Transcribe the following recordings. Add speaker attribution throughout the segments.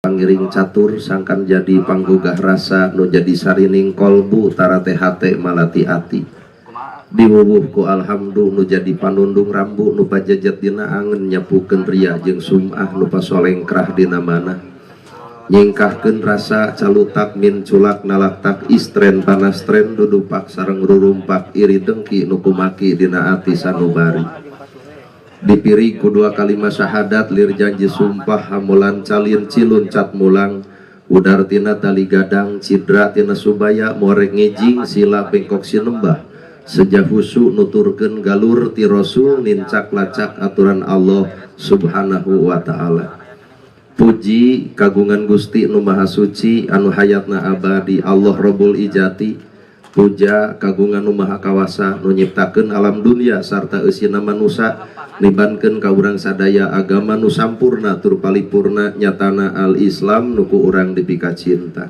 Speaker 1: pangiring catur sangkan jadi panggugah rasa nu jadi sarining kolbu tara teh hate malati ati diwuwuh ku alhamdu nu jadi panundung rambu nu pajajat dina angen nyapukeun ria jeung sumah nu pasolengkrah dina manah nyingkahkeun rasa calutak min culak nalaktak istren panastren dudupak sareng rurumpak iri dengki nu kumaki dina ati sanubari dipiri ku dua kalimat syahadat lir janji sumpah hamulan calin cilun cat mulang udar tina tali gadang cidra tina subaya morek ngejing sila bengkok sinembah sejah husu nuturkeun galur ti rasul nincak lacak aturan Allah subhanahu wa ta'ala. Puji kagungan Gusti nu maha suci anu hayatna abadi Allah Rabbul Ijati. Puja kagungan nu maha kawasa nu nyiptakeun alam dunia sarta eusina manusia nibankeun ka urang sadaya agama nu sampurna tur paripurna nyatana al-Islam nu ku urang dipika cinta.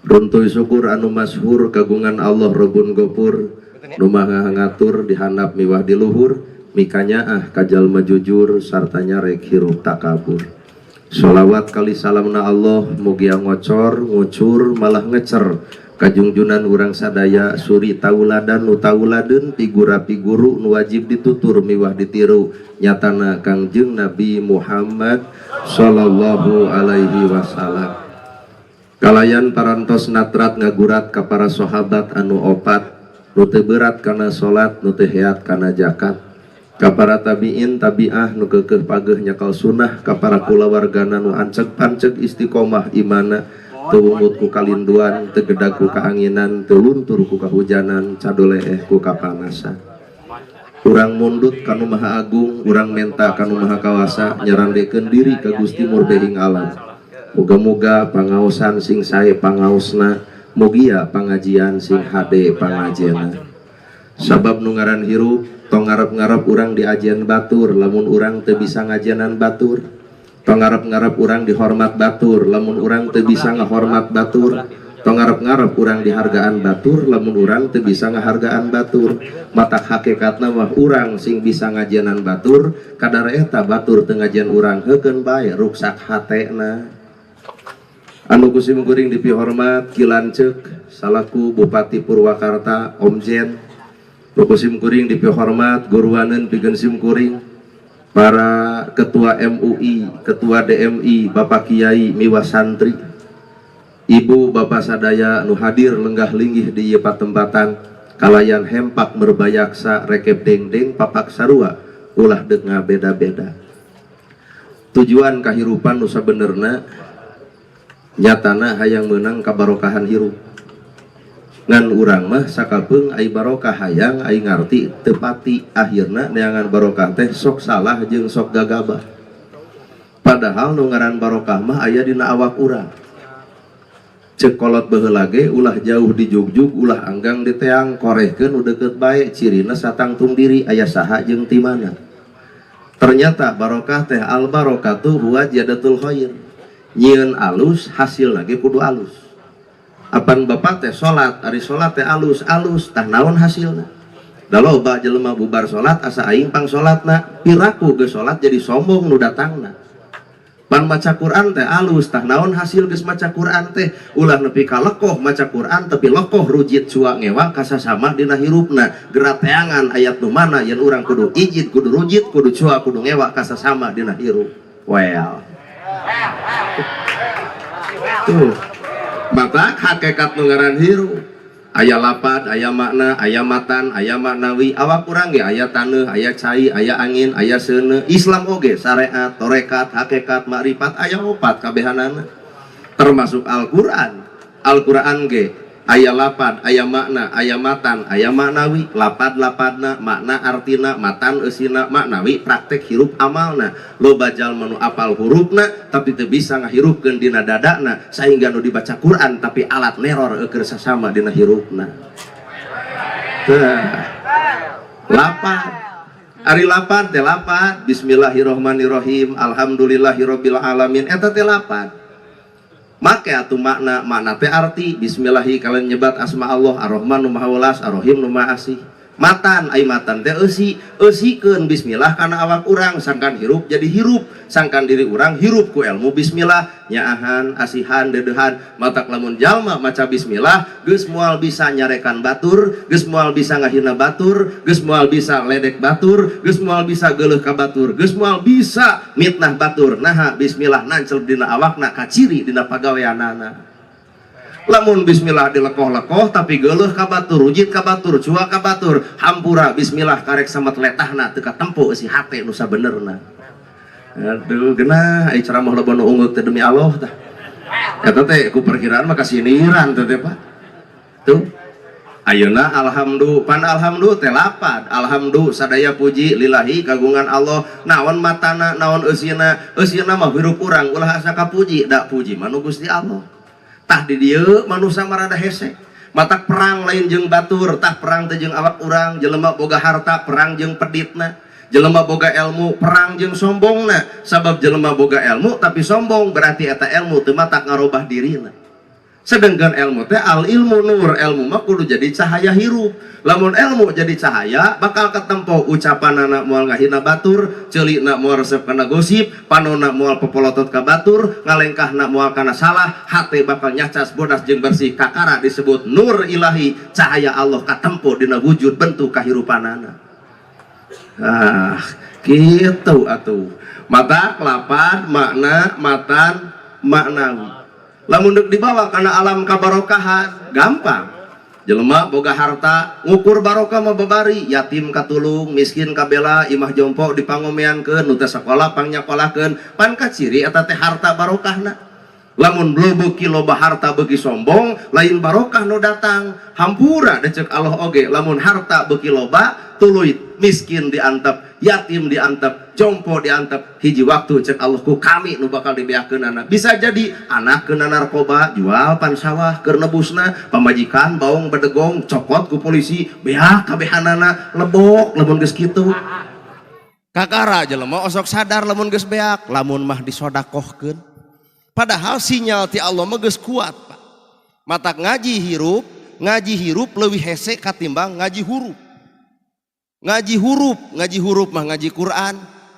Speaker 1: Runtuy syukur anu masyhur kagungan Allah Rabbun Ghafur nu maha ngatur dihandap miwah di luhur mikanyaah kajalma jujur sarta nyarek hirup takabur. Sholawat kali salamna Allah mugi ngocor ngucur malah ngecer kajungjunan urang sadaya suri tauladan nu tauladeun figura-figuru nu wajib ditutur miwah ditiru nyatana Kangjeng Nabi Muhammad sallallahu alaihi wasallam. Kalayan parantos natrat ngagurat ka para sahabat anu opat nu teu berat kana salat nu teu heat kana zakat ka para tabiin tabiah nu keukeuh pageuh nyakal sunnah ka para kulawargana nu anceg panceg istiqomah imana teu wungut ku kalinduan teu gedag ku kaanginan teu luntur ku kahujanan cadoleeh ku kapanasan. Urang mundut kanu maha agung urang menta kanu maha kawasa nyarandekeun diri ka Gusti murbehing alam. Muga-muga pangaosan sing sae pangaosna mugia pangajian sing hade pangajianna. Sabab nu ngaran hirup tong ngarep-ngarep urang diajian batur lamun urang teu bisa ngajianan batur. Tong ngarep-ngarep urang dihormat batur lamun urang teu bisa ngahormat batur. Tong ngarep-ngarep urang dihargaan batur lamun urang teu bisa ngahargaan batur. Matak hakikatna mah urang sing bisa ngajianan batur kadar eta batur teu ngajian urang heukeun bae ruksak hatena. Anu kusim kuring dipihormat Kilanceuk salaku Bupati Purwakarta Om Jen. Nu kusim kuring dipihormat guruaneun pikeun sim kuring para ketua MUI, ketua DMI, Bapak Kiai miwah santri, ibu bapak sadaya nu hadir lenggah linggih di ieu patempatan kalayan hempak merbayaksa rekep dengdeng papak sarua ulah deuk ngabeda-beda. Tujuan kahirupan nu sabenerna nyatana hayang meunang kabarokahan hirup. Ngan urang mah sakalpeung ai barokah hayang ai ngarti teu pati akhirna neangan barokah teh sok salah jeung sok gagabah. Padahal nu ngaran barokah mah aya dina awak urang. Ceuk kolot baheula ge ulah jauh di jugjug ulah anggang di teang korehkeun nu deukeut bae cirina satangtung diri aya saha jeung ti mana. Ternyata barokah teh al barokatu huwa jadatul khair. Nyieun alus hasil lagi kudu alus. Apan bapak teh salat ari salat teh alus tah naon hasilna? Da loba jelema bubar salat asa aing pang salatna piraku geus salat jadi sombong nu datangna. Pan maca Quran teh alus tah naon hasil geus maca Quran teh ulah nepi ka lekoh maca Quran tapi lekoh rujit cua ngewa kasasama dina hirupna geura teangan ayat nu mana yen urang kudu ijid kudu rujit kudu cua kudu ngewa kasasama dina hirup. Well tuh mata hakikat nu ngaran hirup aya lapad aya makna aya matan aya maknawi awak urang ge aya taneuh aya cai aya angin aya seuneu. Islam oge syariat torekat hakikat makrifat aya opat kabehanana termasuk Al-Qur'an ge aya lapad aya makna aya matan aya maknawi. Lapad lapadna makna artina matan eusina maknawi praktek hirup amalna. Loba jalma nu apal hurufna tapi teu bisa ngahirupkeun dina dadana sehingga nu dibaca Quran tapi alat neror keur sasama dina hirupna. Lapad ari lapad teh lapad bismillahirrahmanirrahim alhamdulillahirabbil alamin eta teh lapad. Make atuh makna teh arti bismillahi kalian nyebat asma Allah ar-Rahman nu maha welas ar-Rahim nu maha asih. matan ai matan teh eusikeun bismillah kana awak urang sangkan hirup jadi hirup sangkan diri urang hirup ku ilmu bismillah nyaahan asihan dedehan matak lamun jalma maca bismillah geus moal bisa nyarekan batur geus moal bisa ngahina batur geus moal bisa ledek batur geus moal bisa geuleuh ka batur geus moal bisa mitnah batur naha bismillah nancel dina awakna kaciri dina pagaweanana. Lamun bismillah dilekoh-lekoh tapi geuleuh ka batur rujit ka batur cua ka batur hampura bismillah karek samet letahna teu katempo si hate nu sabenerna. Aduh geunah ai ceramah loba nu ungeuk teh demi Allah tah eta teh ku perkiraan mah kasiniran teh Pak tuh ayeuna alhamdulillah teh lapad alhamdulillah sadaya puji lillahi kagungan Allah naon matana naon eusina mah hirup urang ulah asa kapuji da puji mah nu Gusti Allah. Tah di dieu manusia marada hese matak perang lain jeung batur tah perang teh jeung awak urang jelema boga harta perang jeung peditna jelema boga ilmu perang jeung sombongna sabab jelema boga ilmu tapi sombong berarti eta ilmu teu matak ngarobah dirina. Sedangkan ilmu teh al ilmu nur ilmu mah kudu jadi cahaya hirup lamun ilmu jadi cahaya bakal ketempo ucapanana moal ngahina batur ceulina moal resep kana gosip panonna moal popolotot ka batur ngalengkahna moal kana salah hate bakal nyacas bodas jeung bersih kakara disebut nur ilahi cahaya Allah katempo dina wujud bentuk kahirupanana. Kitu atuh mata lapad makna matan maknawi lamun deuk dibawa kana alam kabarokahan gampang jelema boga harta ngukur barokah mah babari yatim katulung miskin kabela imah jompo dipangomeankeun nu teu sakola pangnyakolahkeun pan kaciri eta teh harta barokahna. Lamun beuki loba harta beuki sombong lain barokah nu datang hampura da ceuk Allah oge lamun harta beuki loba tuluy miskin diantep yatim diantep jompo diantep hiji waktu cek Allah ku kami nu bakal dibeakeunana bisa jadi anak kena narkoba jual pan sawah keur nebusna pamajikan baung bedegong cokot ku polisi beak kabehanana lebok lamun geus kitu kakara jelema osok sadar lamun geus beak lamun mah disodakohkeun padahal sinyal ti Allah mah geus kuat Pak matak ngaji hirup leuwih hese katimbang ngaji huruf mah ngaji Quran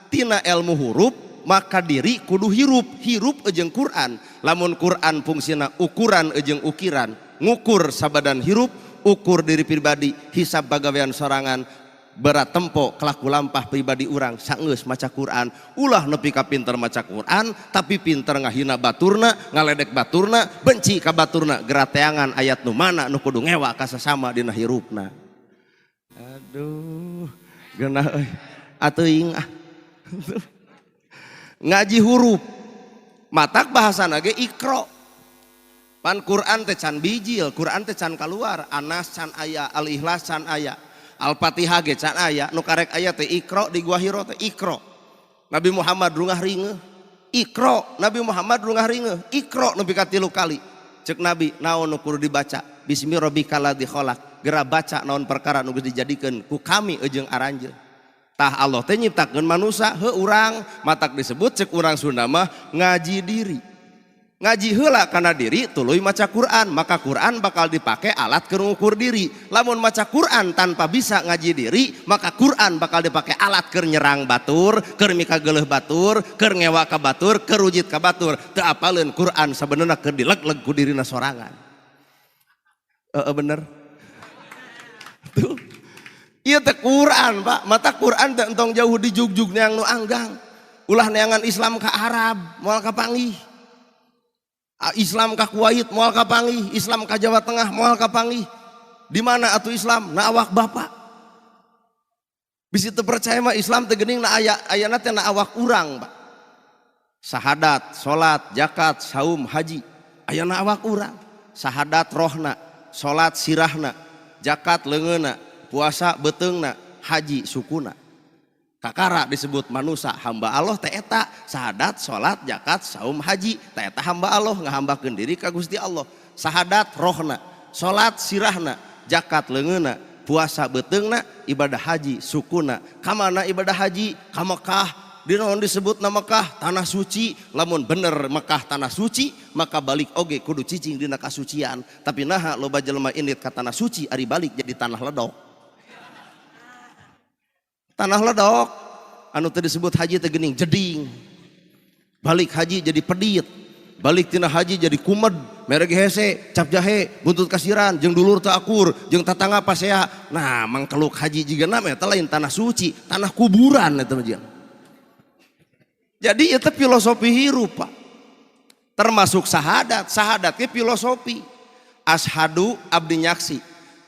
Speaker 1: tina ilmu huruf maka diri kudu hirup ejeng Quran lamun Quran fungsina ukuran ejeng ukiran ngukur sabadan hirup ukur diri pribadi hisab bagawean sorangan berat tempo kelaku lampah pribadi urang saeus maca Quran ulah nepi ka pinter maca Quran tapi pinter ngahina baturna ngaledek baturna benci ka baturna gerateangan ayat nu mana nu kudu ngewa ka sasama dina hirupna. Aduh genah euy atuing ngaji huruf matak bahasana ge ikro pan Quran teh can bijil Quran teh can kaluar Anas can aya Al-Ikhlas can aya Al-Fatihah ge can aya nu karek aya teh ikro di gua hiro teh ikro Nabi Muhammad rungah ringgeuh ikro Nabi Muhammad rungah ringgeuh ikro nepi ka 3 kali ceuk Nabi naon nu kudu dibaca bismi rabbikal ladzi khalaq gera baca naon perkara nu geus dijadikeun ku kami ejeng aranjeun tah Allah teh nyiptakeun manusia heuh urang matak disebut ceuk urang Sunda mah ngaji diri ngaji heula kana diri tuluy maca Quran maka Quran bakal dipake alat keur ngukur diri lamun maca Quran tanpa bisa ngaji diri maka Quran bakal dipake alat keur nyerang batur keur mika geuleuh batur keur ngewa ka batur keur rujit ka batur teu apaleun Quran sabenerna keur dileg-leg ku dirina sorangan bener tuh ieu teh Quran Pak mata Quran teh entong jauh di jugjug neang nu anggang ulah neangan Islam ka Arab moal kapanggih Islam ka Kuwait moal kapanggih Islam ka Jawa Tengah moal kapanggih di mana atuh Islam na awak bapak bisi teu percaya mah Islam teh geuning na ayana teh na awak urang Pak sahadat salat zakat saum haji ayana awak urang sahadat rohna salat sirahna zakat leungeuna puasa beteungna haji sukuna kakara disebut manusia hamba Allah teh eta sahadat salat zakat saum haji teh eta hamba Allah ngahambakeun diri ka Gusti Allah sahadat rohna salat sirahna zakat leungeuna puasa beteungna ibadah haji sukuna kamana ibadah haji ka Mekah di naon disebut na Mekah tanah suci lamun bener Mekah tanah suci maka balik oge kudu cicing dina kasucian tapi naha loba jelema indit ka tanah suci ari balik jadi tanah ledok Tanah ledok anu teu disebut haji teh geuning jeding. Balik haji jadi pedit, balik tina haji jadi kumed, merek hese, cap jahe, buntut kasiran, jeung dulur teu akur, jeung tatangga pasea. Nah, mangkeluk haji jigeuna mah eta lain tanah suci, tanah kuburan eta mah. Jadi itu filosofi hirup, Pak. Termasuk sahadat, sahadat ke filosofi. Ashadu abdi nyaksi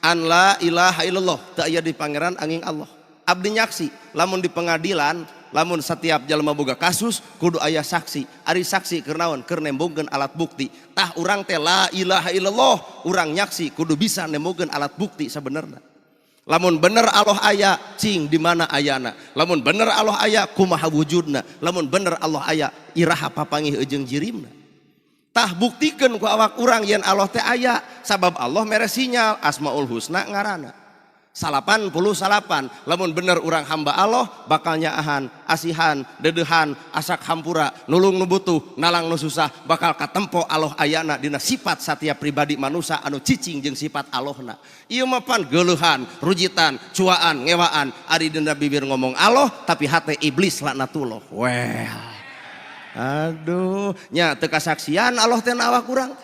Speaker 1: an la ilaha illallah, teu aya di pangeran angin Allah. Abdi nyaksi, lamun di pengadilan, lamun setiap jalma boga kasus kudu aya saksi. Ari saksi keur naon? Keur nembongkeun alat bukti. Tah urang teh la ilaha illallah, urang nyaksi kudu bisa nembongkeun alat bukti sabenerna. Lamun bener Allah aya, cing di mana ayana. Lamun bener Allah aya, kumaha wujudna. Lamun bener Allah aya, iraha papangih jeung jirimna. Tah buktikeun ku awak urang yen Allah teh aya, sabab Allah mere sinyal Asmaul Husna ngaranna. 88, lamun bener urang hamba Allah bakal nyaahan, asihan, dedehan, asak hampura, nulung nu butuh, nalang nu susah, bakal katempo Allah ayana dina sifat setiap pribadi manusia anu cicing jeung sifat Allahna. Ieu mah pan geuleuhan, rujitan, cuaan, ngewaan, ari dina bibir ngomong Allah tapi hate iblis laknatullah. Weh. Aduh, nya teu kasaksian Allah teh awak urang.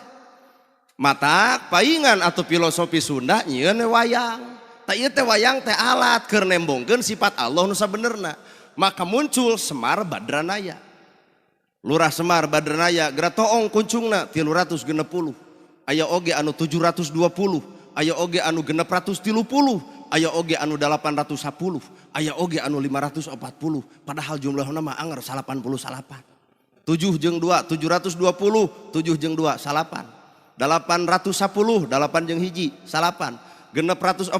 Speaker 1: Matak paingan atuh filosofi Sunda nyieun wayang. Tak ieu teh wayang teh alat keur nembongkeun sifat Allah nu sabenerna. Maka muncul Semar Badranaya. Lurah Semar Badranaya gratoong kuncungna 360. Aya oge anu 720, aya oge anu 630, aya oge anu 810, aya oge anu 540. Padahal jumlahna mah anger 88. 7 jeung 2 720, 7 jeung 2 salapan. 810, 8 jeung hiji salapan. 640,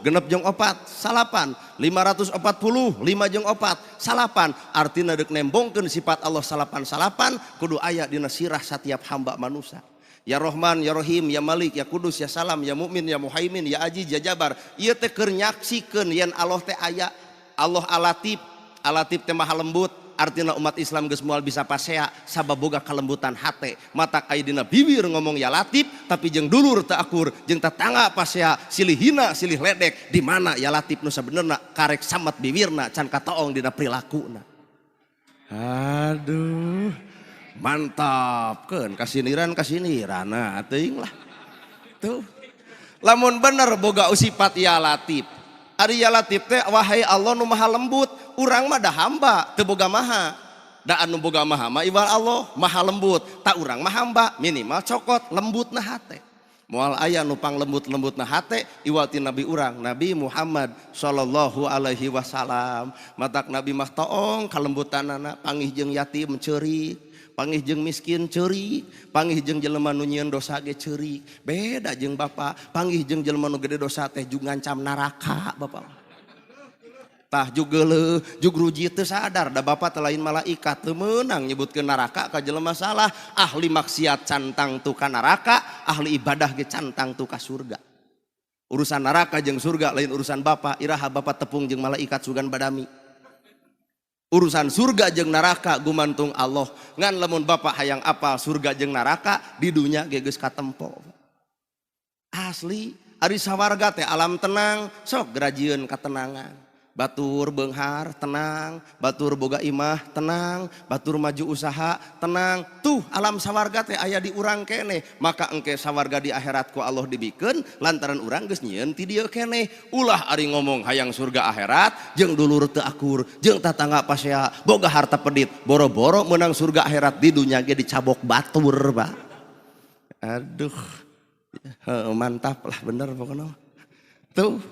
Speaker 1: 6 jeung 4 salapan. 540, 5 jeung 4 salapan. Artina deuk nembongkeun sifat Allah salapan kudu aya dina sirah setiap hamba manusia. Ya Rahman, ya Rahim, ya Malik, ya Kudus, ya Salam, ya Mukmin, ya Muhaimin, ya Aziz, ya Jabar. Ieu teh keur nyaksikeun yen Allah teh aya. Allah Alatif, Alatif teh maha lembut. Artinya umat Islam geus moal bisa pasea sabab boga kalembutan hate. Mata aya dina bibir ngomong ya Latif tapi jeung dulur teu akur, jeung tetangga pasea silih hina silih ledek. Di mana ya Latif nu sabenerna karek samet bibirna can kataong dina prilakuna. Aduh. Mantap keun kasinirana teuing lah. Tuh. Lamun bener boga sifat ya Latif. Ari ya Latif teh wahai Allah nu maha lembut, urang mah da hamba teu boga maha. Da anu boga maha mah iwal Allah maha lembut, tak urang mah hamba minimal cokot lembutna hate. Moal aya nu panglembut-lembutna hate iwal ti nabi urang Nabi Muhammad sallallahu alaihi wasallam. Matak nabi mah taong kalembutanana pangih jeung yatim ceurik, pangih jeung miskin ceurik, pangih jeung jelema nu nyieun dosa ge ceurik. Beda jeung bapa, pangih jeung jelema nu gede dosa teh jug ngancam neraka bapa. Tah jug geuleuh, jug ruji teu sadar da bapa teh lain malaikat teu meunang nyebutkeun neraka ka jelema salah. Ahli maksiat cantang tu ka neraka, ahli ibadah ge cantang tu ka surga. Urusan neraka jeung surga lain urusan bapa, iraha bapa tepung jeung malaikat sugan badami. Urusan surga jeung neraka gumantung Allah. Ngan lamun bapak hayang apal surga jeung neraka di dunya ge geus katempo. Asli, ari sawarga teh alam tenang, sok grajieun katenangan. Batur beunghar tenang, batur boga imah tenang, batur maju usaha tenang. Tuh alam sawarga teh aya di urang keneh. Maka engke sawarga di akhirat ku Allah dibikeun lantaran urang geus nyieun ti dieu keneh. Ulah ari ngomong hayang surga akhirat jeung dulur teu akur, jeung tatangga pasea boga harta pedit, boro-boro meunang surga akhirat di dunya ge dicabok batur, Pak. Aduh. Mantap lah bener pokoknya. Tuh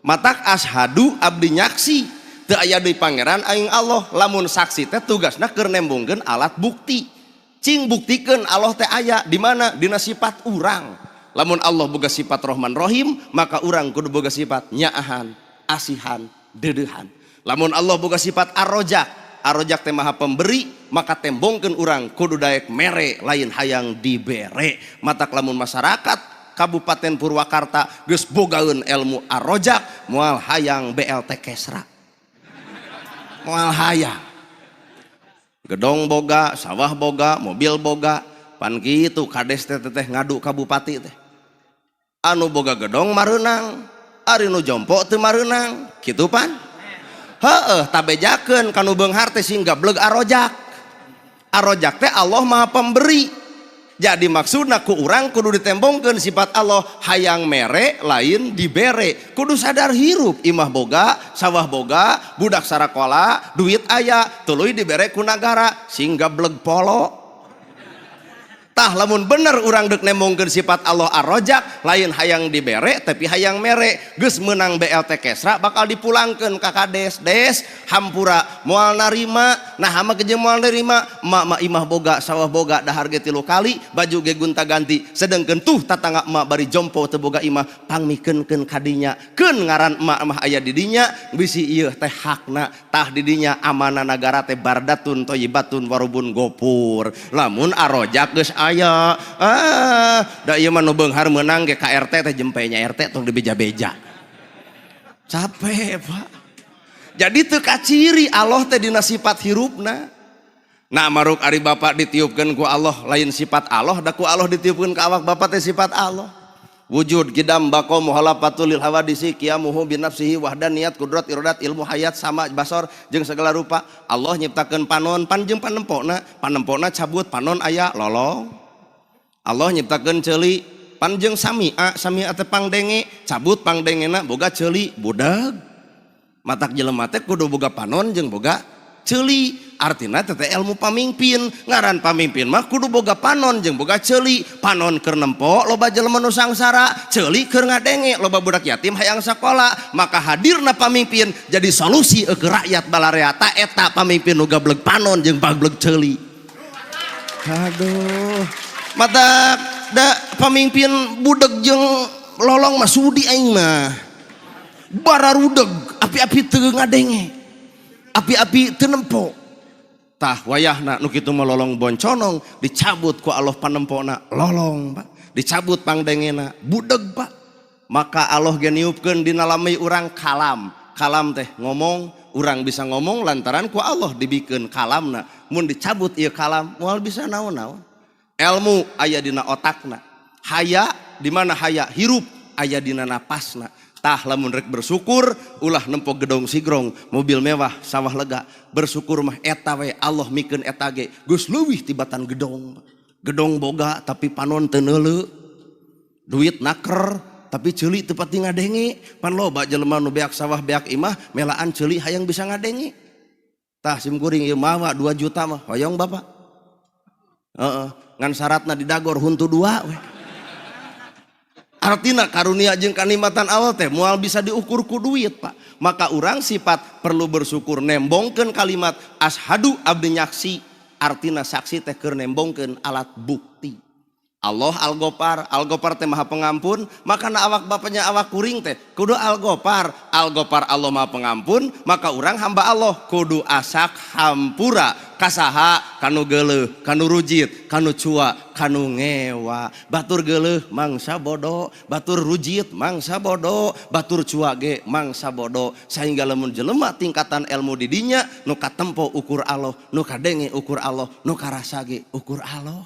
Speaker 1: matak ashadu abdi nyaksi teu aya deui pangeran aing Allah. Lamun saksi teh tugasna keur nembongkeun alat bukti. Cing buktikeun Allah teh aya di mana? Dina sifat urang. Lamun Allah boga sifat Rahman Rahim, maka urang kudu boga sifat nyaahan, asihan, deudeuhan. Lamun Allah boga sifat Ar-Rojak, Ar-Rojak teh maha pemberi, maka tembongkeun urang kudu daek mere lain hayang dibere. Matak lamun masyarakat Kabupaten Purwakarta geus bogaeun ilmu Ar-Rojak, moal hayang BLT Kesra. Moal hayang. Gedong boga, sawah boga, mobil boga, pan kitu kades teh ngadu ka bupati teh. Anu boga gedong mareunang, ari nu jompo teu mareunang, kitu pan.
Speaker 2: Heeh, tabejakeun kanu beunghar teh sing gableg arojak. Arojak teh Allah Maha Pemberi. Jadi maksudna ku urang kudu ditembongkeun sifat Allah hayang mere lain dibere. Kudu sadar hirup imah boga, sawah boga, budak sarakola, duit aya, tuluy dibere ku nagara sing gableg polo. Tah lamun bener urang dek nembongkeun sifat Allah arrojak lain hayang dibere tapi hayang mere geus menang BLT Kesra bakal dipulangkeun ka kades des hampura moal narima nah hama keje moal narima emak imah boga sawah boga dahar ge 3 kali baju ge gonta-ganti sedengkeun tuh tatangga emak bari jompo teu boga imah pangmikeunkeun kadinya keun ngaran emak aya di dinya bisi ieu teh hakna tah di dinya amanah nagara teh bardatun thayyibatun warubun gopur lamun arrojak geus aya da ieu mah nu beunghar meunang ge KRT teh jempenya RT tong dibeja-beja capek Pak. Jadi teu kaciri Allah teh dina sifat hirupna. Nah maruk ari bapak ditiupkeun ku Allah lain sifat Allah da ku Allah ditiupkeun ka awak bapak teh sifat Allah. Wujud kidam baqo muhalafatul lil hawadisi qiyamuhu bi nafsihi wahdaniyat qudrat iradat ilmu hayat sama basar jeung segala rupa. Allah nyiptakeun panon pan jeung panempona cabut panon aya lolong. Allah nyiptakeun ceuli pan jeung sami'a teh pangdenge cabut pangdengena boga ceuli budag. Matak jelema teh kudu boga panon jeung boga ceuli. Artina teh ilmu pamimpin ngaran pamimpin mah kudu boga panon jeung boga ceuli. Panon keur nempo loba jelema nu sangsara, ceuli keur ngadenge loba budak yatim hayang sakola. Maka hadirna pamimpin jadi solusi ke rakyat balarea ta eta pamimpin nu gableg panon jeung gableg ceuli. Aduh mata da pamimpin budak jeung lolong mah sudi aing mah bararudeg api-api teu ngadenge api-api teu nempo tah wayahna nu kitu mah lolong bonconong dicabut ku Allah panempona lolong Pak dicabut pangdengena budeg Pak maka Allah ge niupkeun dina lamai urang kalam teh ngomong urang bisa ngomong lantaran ku Allah dibikeun kalamna mun dicabut ieu kalam moal bisa naon-naon ilmu aya dina otakna haya di mana haya hirup aya dina napasna tah lamun rek bersyukur ulah nempo gedong sigrong mobil mewah sawah lega bersyukur mah eta we Allah mikeun eta ge geus leuwih tibatan gedong boga tapi panon teu neuleu duit naker tapi ceuli teu pati ngadenge pan loba jelema nu beak sawah beak imah melaan ceuli hayang bisa ngadenge tah sim kuring ieu mah 2 juta mah hoyong bapak ngan syaratna didagor huntu 2 we artina karunia jeung kanikmatan Allah teh moal bisa diukur ku duit Pak maka urang sifat perlu bersyukur nembongkeun kalimat ashadu abdi nyaksi artina saksi teh keur nembongkeun alat bukti Allah Al-Ghafar teh Maha Pengampun maka na awak bapaknya awak kuring teh kudu Al-Ghafar Allah Maha Pengampun maka urang hamba Allah kudu asak hampura kasaha kanu geuleuh kanu rujit kanu cua kanu ngewa batur geuleuh mangsa bodoh batur rujit mangsa bodoh batur cua ge mangsa bodoh sehingga lamun jelema tingkatan ilmu di dinya nu katempo ukur Allah nu kadenge ukur Allah nu karasa ge ukur Allah.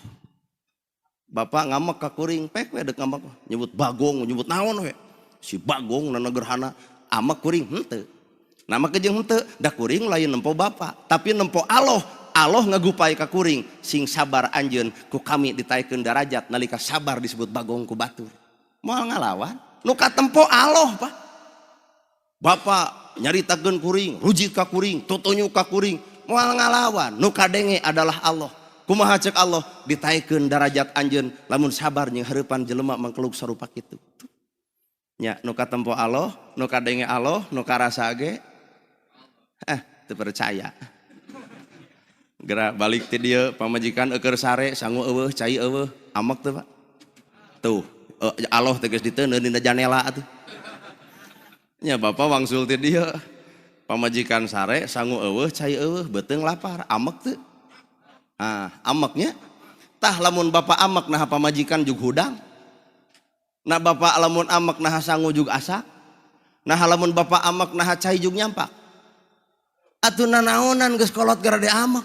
Speaker 2: Bapak ngamek ka kuring pek we dek ngamek nyebut bagong nyebut naon we si bagong na gerhana amek kuring henteu nama ke jeung henteu da kuring lain nempo bapak tapi nempo Allah ngagupai ka kuring sing sabar anjeun ku kami ditaikeun darajat nalika sabar disebut bagong ku batur moal ngalawan nu katempo Allah Pak bapak nyaritakeun kuring rujit ka kuring tutunyu ka kuring moal ngalawan nu kadenge adalah Allah kumaha cek Allah ditaikeun darajat anjeun lamun sabar jeung hareupan jelema mangkeluk sarupa kitu nya nu katempo Allah nu kadenge Allah nu karasa ge teu percaya gerak balik ti dieu pamajikan eukeur sare sangu eueuh cai eueuh amek teu Pak tuh Allah teh geus diteuneun dina janela atuh nya bapak wangsul ti dieu pamajikan sare sangu eueuh cai eueuh beuteung lapar amek teu ameknya tah lamun bapak amek nah pamajikan jug hudang nah bapak lamun amek nah sangu jug asak nah lamun bapak amek nah cai jug nyampak atuh nanaonan geus kolot gara de amek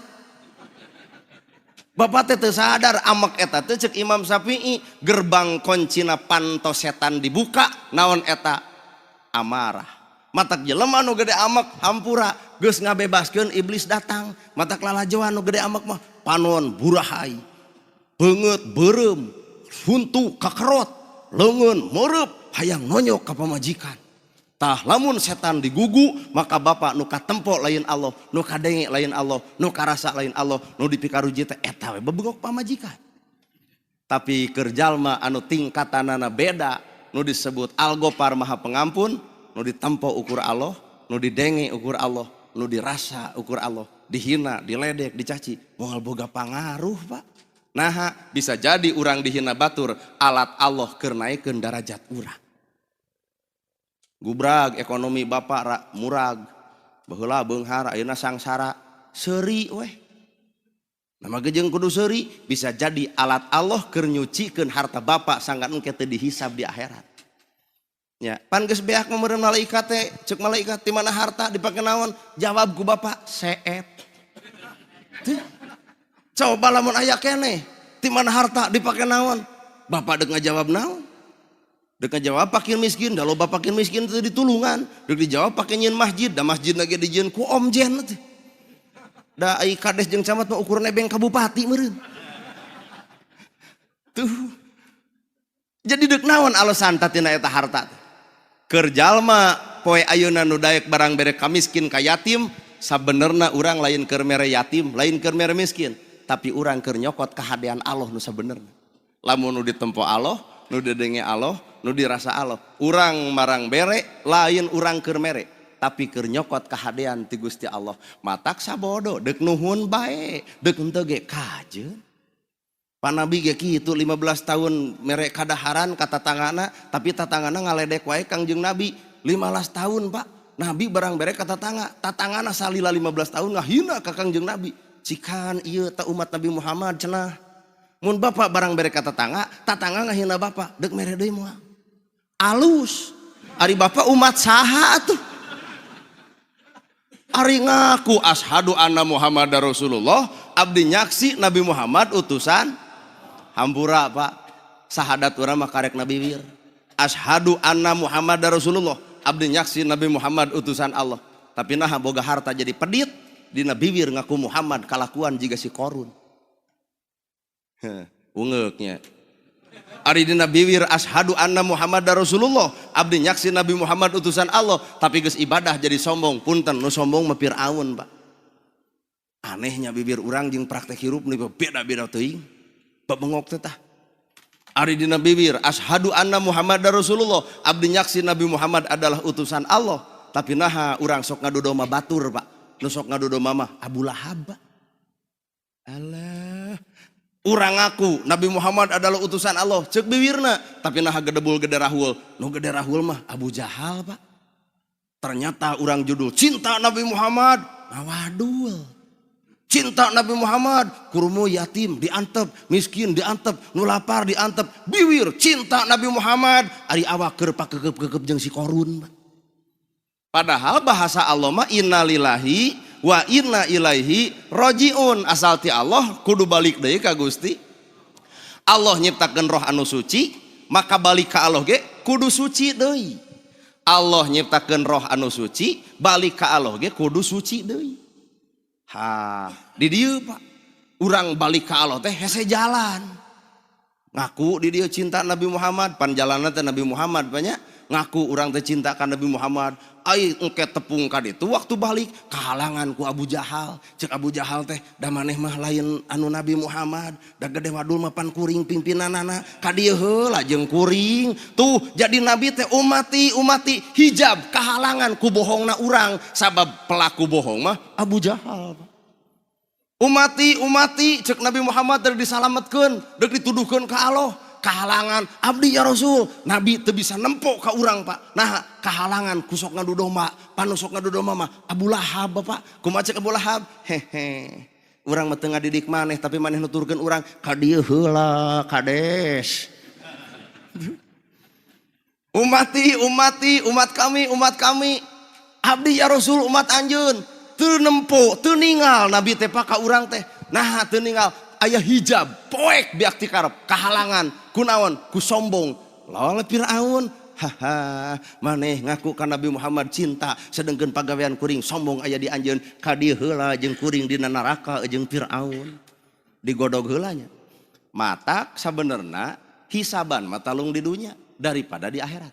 Speaker 2: bapak teh teu sadar amek eta teh ceuk Imam Syafi'i gerbang koncina pantos setan dibuka naon eta amarah Matak jelema nu gede amek hampura geus ngabebaskeun iblis datang. Matak lalajoan nu gede amek mah panon burahay. Beungeut beureum, huntu kakerot, leungeun meureub hayang nonyok ka pamajikan. Tah lamun setan digugu maka bapak nu katempo lain Allah, nu kadenge lain Allah, nu karasa lain Allah, nu dipikaruji teh eta we bebengok pamajikan. Tapi keur jalma anu tingkatanana beda, nu disebut Al-Ghafar Maha Pengampun, nu ditempo ukur Allah, nu didenge ukur Allah, nu dirasa ukur Allah, dihina, diledek, dicaci, moal boga pangaruh Pak. Nah bisa jadi urang dihina batur alat Allah keur naikeun darajat urang. Gubrag ekonomi bapak murag, baheula beunghar ayeuna sangsara seuri weh. Nama gejeng kudu seuri bisa jadi alat Allah keur nyucikeun harta bapak sangkan engke teu dihisab di akhirat. Ya, pan geus beak meureun malaikat teh, ceuk malaikat di mana harta dipake naon? Jawab ku bapak, seet. Coba lamun aya keneh, di mana harta dipake naon? Bapak deuk ngajawab naon? Deuk ngajawab pakir miskin, da loba pakir miskin teh ditulungan. Deuk dijawab pake nyieun masjid, da masjid lagi dijieun ku omjen teh. Da ai kades jeung camat mah ukur nebeng ka bupati meureun. Tuh. Jadi deuk naon alasan tatina eta harta teh? Keur jalma poe ayeuna nu daek barang bere ka miskin ka yatim, sabenerna urang lain keur mere yatim, lain keur mere miskin, tapi urang keur nyokot kahadean Allah nu sabenerna. Lamun nu ditempo Allah, nu didenge Allah, nu dirasa Allah, urang marang bere lain urang keur mere, tapi keur nyokot kahadean ti Gusti Allah. Matak sabodo deuk nuhun bae, deuk henteu ge kajeun. Panabi ge kitu 15 tahun mere kadaharan ka tatangana, tapi tatangana ngaledek wae Kangjeng Nabi 15 tahun Pak. Nabi barang bere ka tatangana salila 15 tahun ngahina ka Kangjeng Nabi. Cikan ieu ta umat Nabi Muhammad cenah. Mun bapak barang bere ka tatangga ngahina bapak, deuk mere deui moal. Alus. Ari bapak umat saha atuh? Ari ngaku asyhadu anna Muhammadar Rasulullah, abdi nyaksi Nabi Muhammad utusan hampura Pak. Sahadat urang mah karek Nabi wir. Asyhadu anna Muhammadar Rasulullah, abdi nyaksi Nabi Muhammad utusan Allah. Tapi nah boga harta jadi pedit, dina bibir ngaku Muhammad kalakuan jiga si Korun. Ungeuknya. Ari dina bibir asyhadu anna Muhammadar Rasulullah, abdi nyaksi Nabi Muhammad utusan Allah, tapi geus ibadah jadi sombong. Punten nu sombong mah Firaun Pak. Anehnya bibir urang jeung praktek hirup nu beda-beda teuing. Bengok teh tah. Ari dina bibir asyhadu anna Muhammadar Rasulullah, abdi nyaksi Nabi Muhammad adalah utusan Allah, tapi naha urang sok ngadodoma batur Pak. Nu sok ngadodoma mah Abu Lahab. Alah. Urang ngaku Nabi Muhammad adalah utusan Allah, ceuk bibirna, tapi naha gedebul gede rahul. Nu gede rahul mah Abu Jahal Pak. Ternyata urang judul cinta Nabi Muhammad ngawadul. Cinta Nabi Muhammad, kurumu yatim diantep, miskin diantep, nu lapar diantep, biwir cinta Nabi Muhammad, ari awak keur pakekep-kekep jeung si Korun. Padahal bahasa Allah mah innalillahi wa inna ilaihi rajiun, asal ti Allah kudu balik deui ka Gusti. Allah nyiptakeun roh anu suci, maka balik ka Allah ge kudu suci deui. Allah nyiptakeun roh anu suci, balik ka Allah ge kudu suci deui. Ha, di dieu Pak, urang balik ka Allah teh hese jalan. Ngaku di dieu cinta Nabi Muhammad, pan jalanna teh Nabi Muhammad banyak. Ngaku urang teh cinta ka Nabi Muhammad. Ai engke tepung ka ditu waktu balik kahalangan ku Abu Jahal. Cek Abu Jahal teh da maneh mah lain anu Nabi Muhammad, da gede wadul mah pan kuring pimpinanana. Ka dieu heula jeung kuring. Tuh jadi Nabi teh umati hijab kahalangan ku bohongna urang, sabab pelaku bohong mah Abu Jahal. Umati cek Nabi Muhammad teh disalametkeun, deuk dituduhkeun ka Allah. Kahalangan abdi ya Rasul, Nabi teu bisa nempo ka urang Pak. Nah kahalangan kusok ngadu domba, panusok ngadu domba mah Abu Lahab Bapak. Kumaha cek Abu Lahab? Hehe. Urang mah teu ngadidik maneh, tapi maneh nuturkeun urang ka dieu heula kades. Umat kami. Abdi ya Rasul umat anjeun teu nempo, teu ningal Nabi teh ka urang teh. Nah teu ningal aya hijab, poek biak ti karep, kahalangan, kunaon, ku sombong. Lawan Firaun, haha maneh ngaku ka Nabi Muhammad cinta sedengkeun pagawean kuring sombong aya di anjeun ka dieu heula jeung kuring dina neraka jeung Firaun digodog heulanya. Matak sabenerna hisaban mah talung di dunya daripada di akhirat.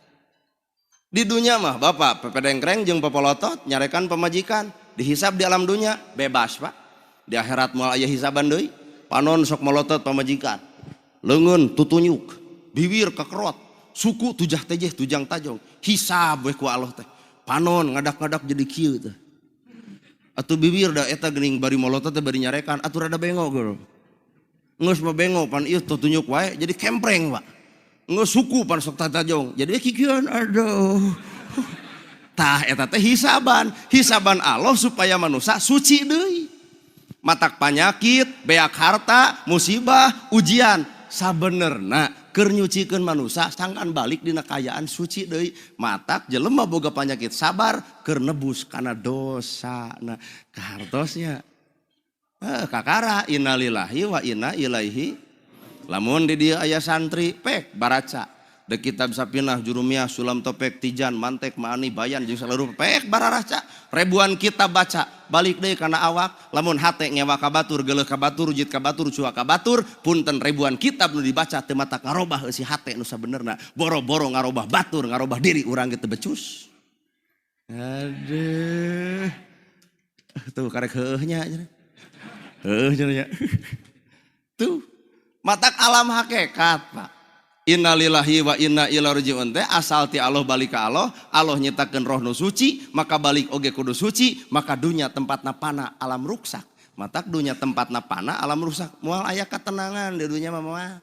Speaker 2: Di dunya mah bapak pepedengkreng jeung pepolotot nyarekan pemajikan dihisab di alam dunya bebas pak. Di akhirat moal aya hisaban deui panon sok molotot pamajikan leungeun tutunyuk bibir kekerot suku tujah tejeh tujang tajong hisab we ku Allah teh panon ngadak-ngadak jadi kieu teh atuh bibir da eta geuning bari molotot teh bari nyarekan atuh rada bengok geus geus mah bengok pan ieu tutunyuk wae jadi kempreng pak geus suku pan sok tajong jadi kikieun aduh tah eta teh hisaban Allah supaya manusia suci deui matak panyakit beak harta musibah ujian sabenerna keur nyucikeun manusia sangkan balik dina kayaan suci deui matak jelema boga panyakit sabar keur nebus kana dosana kahartosnya kakara innalillahi wa inna ilaihi lamun di dieu aya santri pek baraca de kitab Sapinah Jurumiyah Sulam Topek Tijan Mantek Maani Bayan jeung saluruh pek bararaca ribuan kitab baca balik deui kana awak lamun hate ngewa ka batur geuleuh ka batur jit ka batur cuak ka batur punten ribuan kitab nu dibaca teu mata ngarobah si hate nu sabenerna boro-boro ngarobah batur ngarobah diri urang gitu becus aduh tuh karek heuh nya tuh matak alam hakikat pak innalillahi wa inna ilaihi rajiun teh asal ti Allah balik ka Allah nyitakeun roh nu suci maka balik oge kudu suci maka dunya tempatna pana alam ruksak matak dunya tempatna pana alam rusak moal aya katenangan di dunya mah moal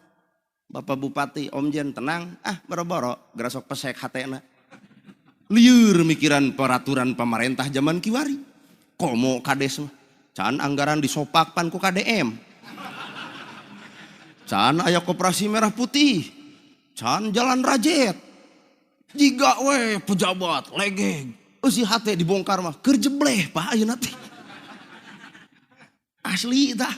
Speaker 2: Bapak Bupati Om Jen tenang boro-boro gerasok pesek hatena lieur mikiran peraturan pemerintah zaman kiwari komo kades mah can anggaran disopak pan ku KDM can aya koperasi merah putih can jalan rajet jiga we pejabat legeng si hate dibongkar mah keur jebleh pak ayeuna teh asli tah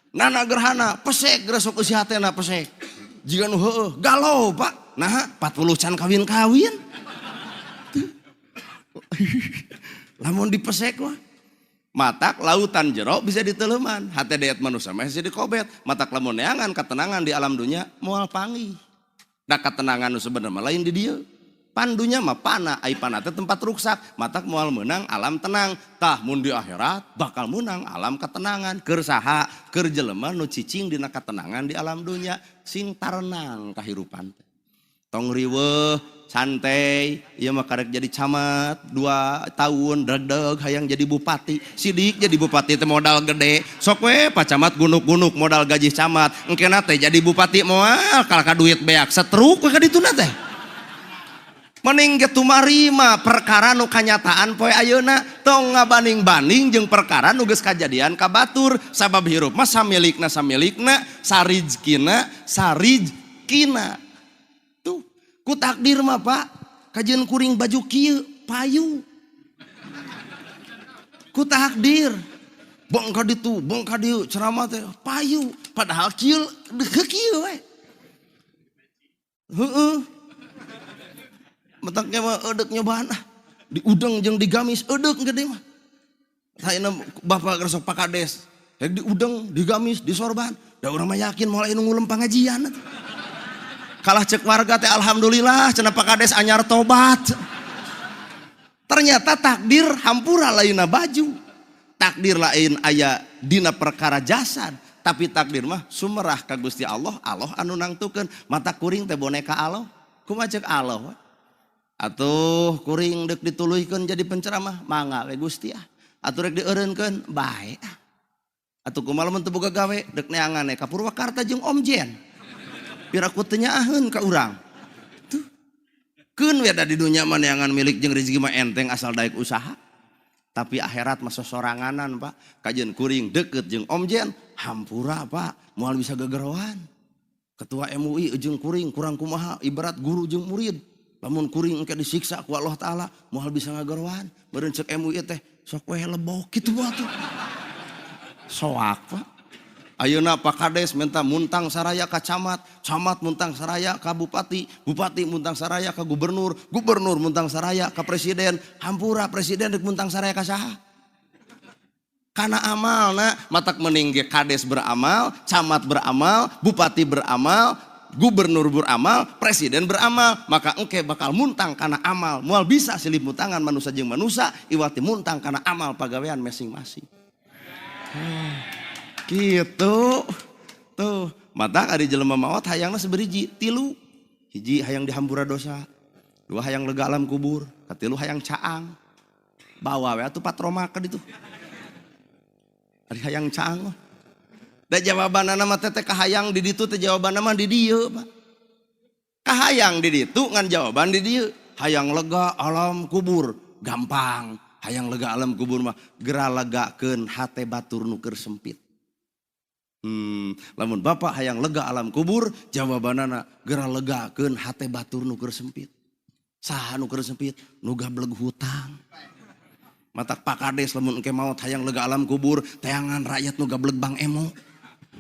Speaker 2: nana gerhana pesek geus sok si hatena pesek jiga nu heueuh galau pak nah 40 can kawin-kawin lamun dipesek mah matak lautan jero bisa diteleuman hate deet manusia mah bisa dikobet matak lamun neangan ketenangan di alam dunya moal panggih da ketenangan nu sebenarnya lain di dieu pandunya mah pana ai pana teh tempat ruksak matak moal meunang alam tenang tah mun di akhirat bakal meunang alam ketenangan keur saha keur jelema nu cicing dina ketenangan di alam dunya sing tarenang kahirupan tong riweuh santai ieu mah karek jadi camat 2 tahun deg-deg hayang jadi bupati sidik jadi bupati teh modal gede sok we pacamat gunuk-gunuk modal gaji camat engkena teh jadi bupati moal kalaka duit beak setruk we ka dituna teh mending getu marima perkara nu kanyataan poe ayeuna tong ngabanding-banding jeung perkara nu geus kajadian ka batur sabab hirup mah samilikna sarijkina ku takdir mah pak kajian kuring baju kieu payu ku takdir bong ka ditu bong ka dieu ceramah teh payu padahal kieu kieu we heueuh mentaknya mah eudek nyobaan di udang jeung digamis eudek gede mah saeuna bapak geus Pak Kades di udang digamis disorban da urang mah yakin moal anu ngulem pangajian kalah cek warga teh alhamdulillah cenah Pak Kades anyar tobat ternyata takdir hampura lainna baju takdir lain aya dina perkara jasad tapi takdir mah sumerah ka Gusti Allah anu nangtukeun mata kuring teh boneka Allah kumaha cek Allah atuh kuring deuk dituluhkeun jadi penceramah mangga we Gusti atuh rek dieureunkeun bae atuh kumaha mun teu boga gawe deuk neangan ka Purwakarta jeung Om Jen piraku teu nyaaheun ka urang tuh keun we da di dunya mah neangan milik jeung rezeki mah enteng asal daek usaha tapi akhirat mah sosoranganan pak kajian kuring deket jeung Om Jen hampura pak moal bisa gegerowan ketua MUI jeung kuring kurang kumaha ibarat guru jeung murid lamun kuring engke disiksa ku Allah taala moal bisa ngagerowan beureun ceuk MUI teh sok we lebok kitu atuh soak pak Ayeuna Pak Kades minta muntang saraya ka camat, camat muntang saraya ka bupati, bupati muntang saraya ka gubernur, gubernur muntang saraya ka presiden, hampura presiden dek muntang saraya ka saha. Karena amalna matak meninggi Kades beramal, camat beramal, bupati beramal, gubernur beramal, presiden beramal, maka engke bakal muntang karena amal. Moal bisa silih mutangan manusia jeung manusia, iwati muntang karena amal pagawean masing-masing. Gitu tuh mata ari jelema maot hayangna saberiji tilu, hiji hayang dihampura dosa, dua hayang lega alam kubur, katilu hayang caang bawa we atuh patroma ka ditu ari hayang caang da jawabanana mah teh kahayang di ditu teh jawabanna mah di dieu Pak, kahayang di ditu ngan jawaban di dieu. Hayang lega alam kubur gampang, hayang lega alam kubur mah gera legakeun hate batur nu keur sempit. Lamun bapak hayang lega alam kubur jawabanana gera legakeun hate batur nu keur sempit. Saha nu keur sempit? Nu gableg hutang. Matak Pak Kades lamun engke maot hayang lega alam kubur tayangan rakyat nu gableg Bang Emo.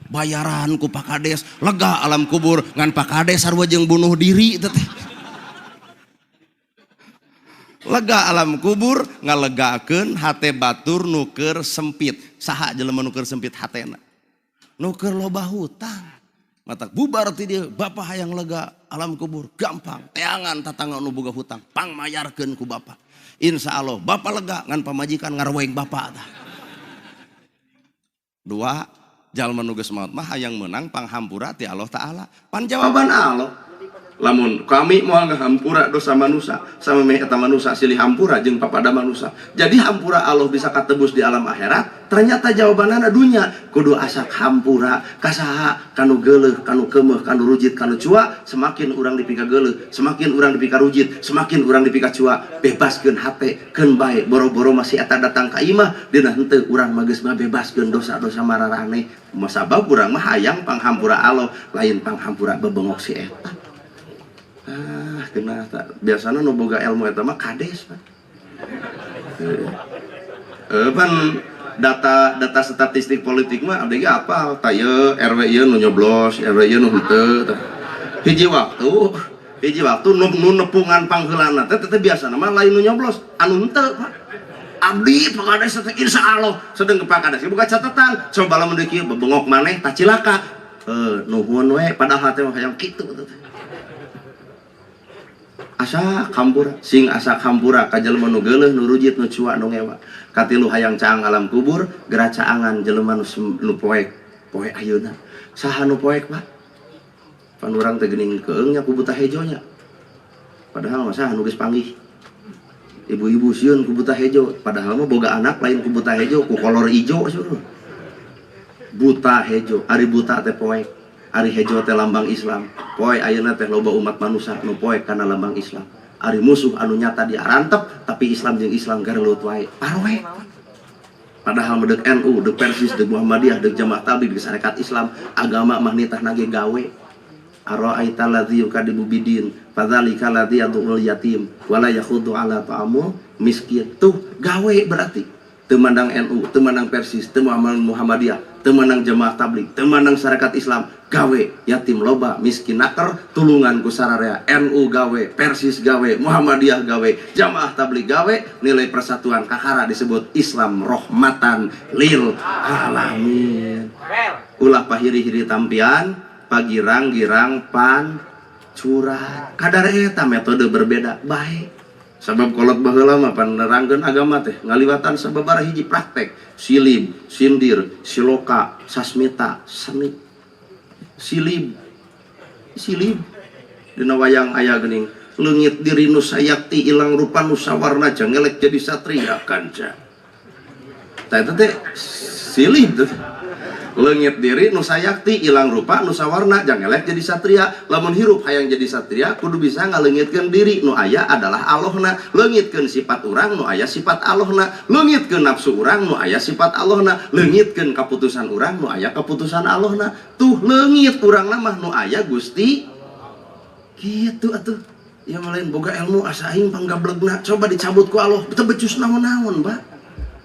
Speaker 2: Bayaran ku Pak Kades lega alam kubur ngan Pak Kades sarua jeung bunuh diri teh. Lega alam kubur ngalegakeun hate batur nu keur sempit. Saha jelema nu keur sempit hatena? Nuker loba hutang, matak bubar ti dia bapak hayang lega alam kubur gampang, teangan tatangga nu boga hutang pang mayarkeun ku bapak. Insya Allah bapak lega ngan pamajikan ngarweeng bapak tah. Dua jalma nu geus maot mah hayang menang panghampura ti Allah Taala. Pan jawaban Allah. Lamun kami mau ngahampura dosa manusia sama me eta manusia silih hampura jeung papada manusia. Jadi hampura Allah bisa katebus di alam akhirat. Ternyata jawabanana dunya kudu asak hampura kasaha kanu geuleuh, kanu keumeuh, kanu rujit, kanu cua, semakin urang dipika geuleuh, semakin urang dipika rujit, semakin urang dipika cua, bebaskeun hate, keun bae, boro-boro masih eta datang ka imah, dina henteu urang mah geus bebaskeun dosa-dosa mararane. Masabab urang mah hayang panghampura Allah, lain panghampura bebengok si eta. Kena biasanya nu boga ilmu eta mah Kades Pak. Pan data statistik politik mah abdi apa taya RW ieu nu nyoblos, RW ieu nu henteu. Hiji waktu nu nepungan pangheulana teh biasana mah lain nu nyoblos, anu henteu Pak. Abdi Pak Kades teh insyaallah sedeng ke Pak Kades boga catatan, coba lamun deui kieu bebengok maneh tah cilaka. Nuhun we padahal teh hayang kitu teh. Asa kampura sing asa kampura ka jelema nu geuleuh nu rujit nu cua nu ngewa katilu hayang caang alam kubur gera caangan jelema nu poek ayeuna saha nu poek Pak pan urang teh geuning keung nya ku buta hejonya padahal mah saha nu geus panggih ibu-ibu sieun ku buta hejo padahal mah boga anak lain ku buta hejo ku kolor ijo suruh buta hejo ari buta teh poek ari hejo teh lambang Islam. Poe ayeuna teh loba umat manusia nu poe kana lambang Islam. Ari musuh anu nyata diarantep tapi Islam jeung Islam gareleut wae. Parwe. Padahal medek NU, dek Persis, dek Muhammadiyah, dek Jamaah Tabligh, dek Sarekat Islam, agama mah nitah nage gawe. Ara'aita ladzi yukadibu bidin, fadzalika ladzi yad'ul yatim, wala yakhuddu ala ta'amul miskin. Tuh gawe berarti. Teu mandang NU, teu mandang Persis, teu mandang Muhammadiyah, teu mandang Jamaah Tabligh, teu mandang Sarekat Islam, gawe yatim loba, miskin naker, tulungan ku sararea. NU gawe, Persis gawe, Muhammadiyah gawe, Jamaah Tabligh gawe, nilai persatuan kakara disebut Islam rahmatan lil alamin. Ulah pahiri-hiri tampian, pagirang-girang pan curah. Kadar eta metode berbeda baik. Sabab kolot baheula mah pan nerangkeun agama teh ngaliwatan sababaraha hiji praktek silib, sindir, siloka, sasmita, seni. Silib dina wayang aya geuning leungit diri nu sayakti ilang rupa nu sawarna jangelek jadi satria kanca. Tah eta teh silib teh. Leungit diri nu sayakti ilang rupa nu sawarna jangelek jadi satria. Lamun hirup hayang jadi satria kudu bisa ngaleungitkeun diri nu aya adalah Allahna, leungitkeun sifat urang nu aya sifat Allahna, leungitkeun nafsu urang nu aya sifat Allahna, leungitkeun kaputusan urang nu aya kaputusan Allahna. Tuh leungit urangna mah nu aya Gusti kitu atuh. Ya lain boga ilmu asa aing panggablegna coba dicabut ku Allah teu becus naon-naon Pak.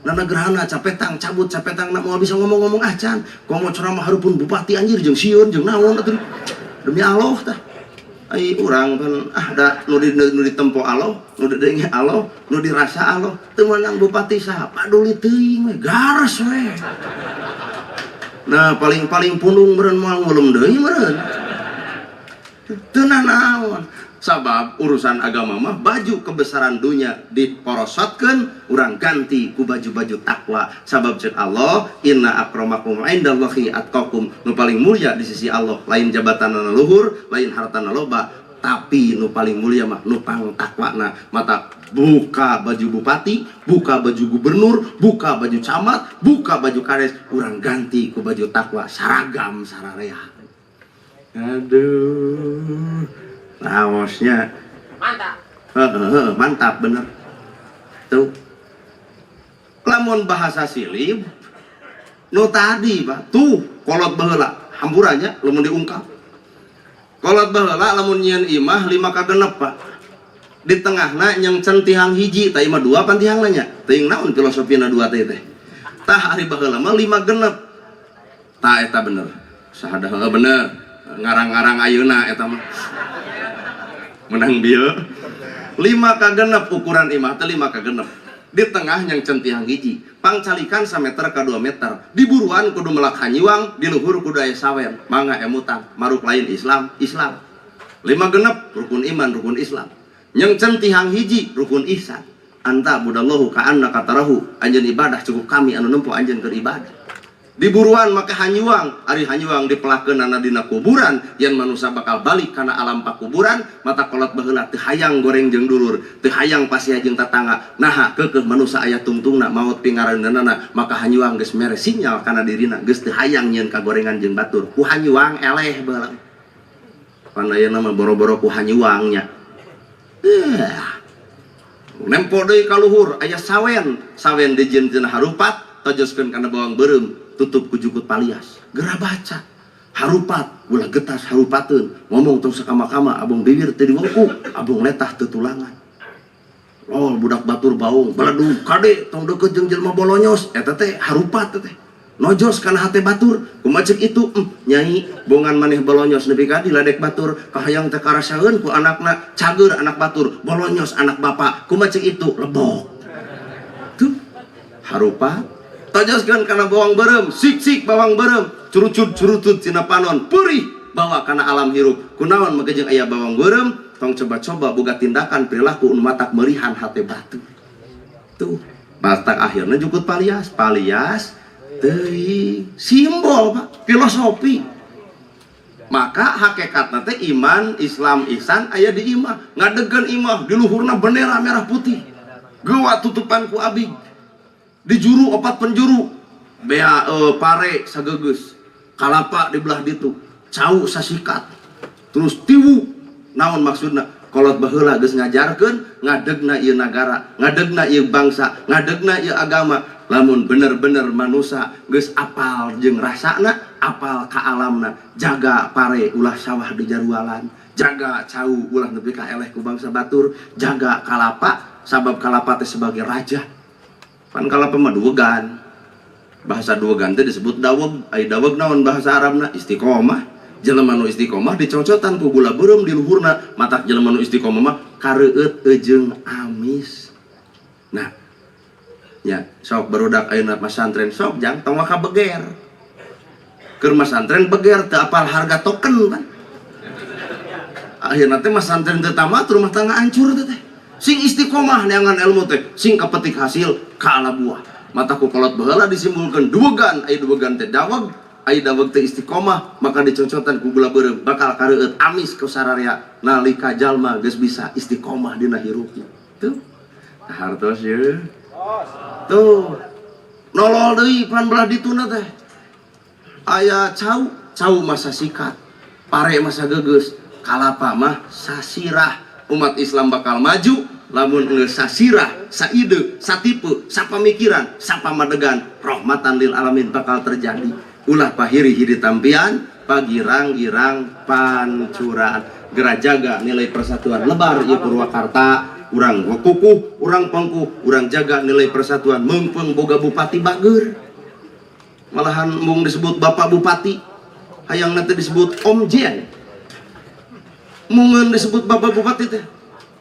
Speaker 1: Nana gerhana capetang cabut capetang nak mau bisa ngomong-ngomong acan komo ceramah harupun bupati anjir jeung sieun jeung naon atuh demi Allah tah ai urang pan da nu ditempo Allah nu didengi Allah nu dirasa Allah teu meunang bupati saha paduli teuing we garas we nah paling pundung meureun moal ngulum deui meureun teu naon sabab urusan agama mah baju kebesaran dunia diporosotkeun urang ganti ku baju-baju takwa sabab cek Allah inna akramakum indallahi atqakum nu paling mulia di sisi Allah lain jabatanna luhur lain hartana loba tapi nu paling mulia mah nu pang takwana mata buka baju bupati buka baju gubernur buka baju camat buka baju kades urang ganti ku baju takwa saragam sararea aduh awasnya mantap bener tuh lamun bahasa silib nu tadi Pak tuh kolot baheula hamburannya lamun diungkap kolot baheula lamun nyieun imah 5 ka 6 Pak di tengahna nyeng tihang hiji tah imah 2 pan tihangna nya teuing naon filosofina 2 teh tah ari baheula mah 5 genep tah eta bener sahadah bener ngarang-ngarang ayeuna eta mah menang dia 5 ka genep ukuran imah teh 5 ka genep di tengah yang centihang hiji pangcalikan sameter ka 2 meter di buruan kudu melak hanyiwang di luhur kudu aya sawen mangga emutan maruk lain Islam 5 genep rukun iman rukun Islam yang centihang hiji rukun ihsan anta budallahu ka annaka tarahu anjeun ibadah cukup kami anu nempo anjeun keur ibadah di buruan maka hanyuang ari hanyuang dipelakeunana dina kuburan yen manusia bakal balik kana alam pakuburan mata kolot baheula teu hayang goreng jeung dulur teu hayang pasiah jeung tatangga naha keukeuh manusia aya tungtungna maot pingarandeunana maka hanyuang geus mere sinyal kana dirina geus teu hayang nyieun kagorengan jeung batur ku hanyuang eleh baheula pan ayeuna mah boro-boro ku hanyuangnya nempo deui ka luhur aya sawen dijieun harupat tojoskeun kana bawang beureum tutup ku jukut palias gerah baca harupat ulah getas harupateun ngomong tong sakama-kama abong bibir teu diwengku abong letah teu tulangan lol budak batur baung baledug kade tong deukeut jeung jelema bolonyos eta teh harupat teh nojos kana hate batur kumaha ceuk itu nyai bongan maneh bolonyos nepi ka diladek batur kahayang teh karasaeun ku anakna cager anak batur bolonyos anak bapak kumaha ceuk itu lebok tuh harupat tojoskeun kana bawang beureum sik-sik bawang beureum curucut tina panon perih bawa kana alam hirup kunaon magejeng aya bawang beureum tong coba-coba boga tindakan perilaku nu matak meurihan hate batu tuh batak akhirna jukut palias teuing simbol Pak filosofi maka hakikatna teh iman Islam ihsan aya di imah ngadegeun imah di luhurna bendera merah putih geua tutupan ku abing di juru 4 penjuru bea pare sagegeus kalapa di belah ditu cau sasikat terus tiwu naon maksudna kolot baheula geus ngajarkeun ngadegna ieu nagara ngadegna ieu bangsa ngadegna ieu agama lamun bener-bener manusia geus apal jeung rasana apal ka alamna jaga pare ulah sawah di jarualan jaga cau ulah nepi ka eleh ku bangsa batur jaga kalapa sabab kalapa teh sebagai raja pan kalapa mah duwegan bahasa duwegan teh disebut daweg ai daweg naon bahasa Arabna istiqomah jelema nu istiqomah dicocotan ku gula beureum di luhurna matak jelema nu istiqomah mah kareueut jeung amis nah ya sok barudak ayeuna masantren sok jang tong ka beger keur masantren beger teu apal harga token kan akhirna teh masantren teu tamat rumah tangga hancur teh sing istiqomah neangan ilmu teh sing kapetik hasil kaala buah mata ku kolot baheula disimpulkeun duwegan aya duwegan teh daweg aya daweg teh istiqomah maka dicocotan ku gula beureum bakal kareueut amis ku sararea nalika jalma geus bisa istiqomah dina hirupna tuh hartos ye tuh nolol deui pan belah dituna teh aya cau masa sikat pare masa gegeus kalapa mah sasirah umat Islam bakal maju lamun geus sasirah saide satipe sapamikiran sapamadegan rahmatan lil alamin bakal terjadi ulah pahiri hidi tampian pagirang-girang pancuran gerajaga nilai persatuan lebar ieu Purwakarta urang kukuh, urang pangkuh, urang jaga nilai persatuan, mengpeng boga bupati bager. Malahan mung disebut Bapak Bupati, hayang nanti disebut Om Jen. Mungen disebut Bapak Bupati teh.